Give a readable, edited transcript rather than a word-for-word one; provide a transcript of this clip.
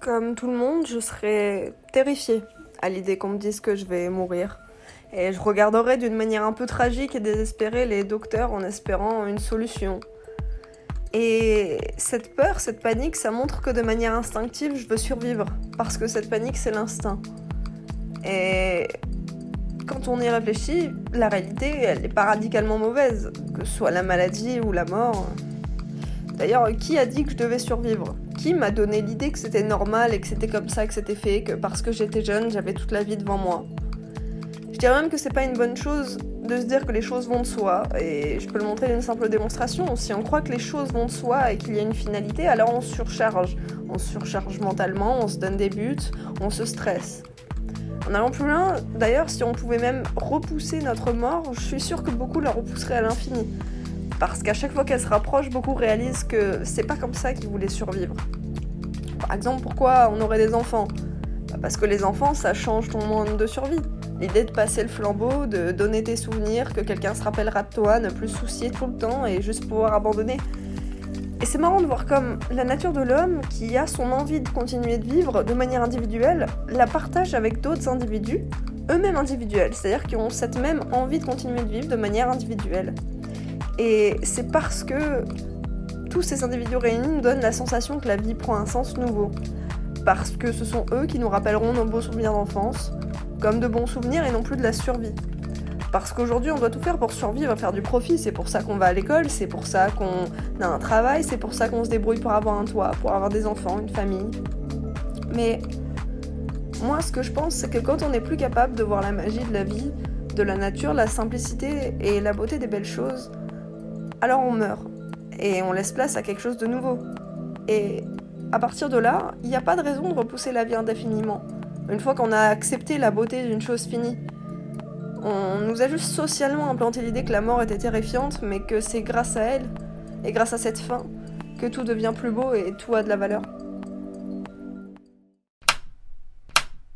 Comme tout le monde, je serais terrifiée à l'idée qu'on me dise que je vais mourir. Et je regarderais d'une manière un peu tragique et désespérée les docteurs en espérant une solution. Et cette peur, cette panique, ça montre que de manière instinctive, je veux survivre. Parce que cette panique, c'est l'instinct. Et quand on y réfléchit, la réalité, elle n'est pas radicalement mauvaise. Que ce soit la maladie ou la mort. D'ailleurs, qui a dit que je devais survivre ? Qui m'a donné l'idée que c'était normal et que c'était comme ça que c'était fait, que parce que j'étais jeune, j'avais toute la vie devant moi ? Je dirais même que c'est pas une bonne chose de se dire que les choses vont de soi, et je peux le montrer d'une simple démonstration. Si on croit que les choses vont de soi et qu'il y a une finalité, alors on se surcharge. On se surcharge mentalement, on se donne des buts, on se stresse. En allant plus loin, d'ailleurs, si on pouvait même repousser notre mort, je suis sûre que beaucoup la repousseraient à l'infini. Parce qu'à chaque fois qu'elle se rapproche, beaucoup réalisent que c'est pas comme ça qu'ils voulaient survivre. Par exemple, pourquoi on aurait des enfants ? Parce que les enfants, ça change ton monde de survie. L'idée de passer le flambeau, de donner tes souvenirs, que quelqu'un se rappellera de toi, ne plus se soucier tout le temps et juste pouvoir abandonner. Et c'est marrant de voir comme la nature de l'homme, qui a son envie de continuer de vivre de manière individuelle, la partage avec d'autres individus, eux-mêmes individuels, c'est-à-dire qui ont cette même envie de continuer de vivre de manière individuelle. Et c'est parce que tous ces individus réunis nous donnent la sensation que la vie prend un sens nouveau. Parce que ce sont eux qui nous rappelleront nos beaux souvenirs d'enfance, comme de bons souvenirs et non plus de la survie. Parce qu'aujourd'hui, on doit tout faire pour survivre, faire du profit. C'est pour ça qu'on va à l'école, c'est pour ça qu'on a un travail, c'est pour ça qu'on se débrouille pour avoir un toit, pour avoir des enfants, une famille. Mais moi, ce que je pense, c'est que quand on n'est plus capable de voir la magie de la vie, de la nature, la simplicité et la beauté des belles choses, alors on meurt. Et on laisse place à quelque chose de nouveau. Et à partir de là, il n'y a pas de raison de repousser la vie indéfiniment. Une fois qu'on a accepté la beauté d'une chose finie. On nous a juste socialement implanté l'idée que la mort était terrifiante, mais que c'est grâce à elle, et grâce à cette fin, que tout devient plus beau et tout a de la valeur.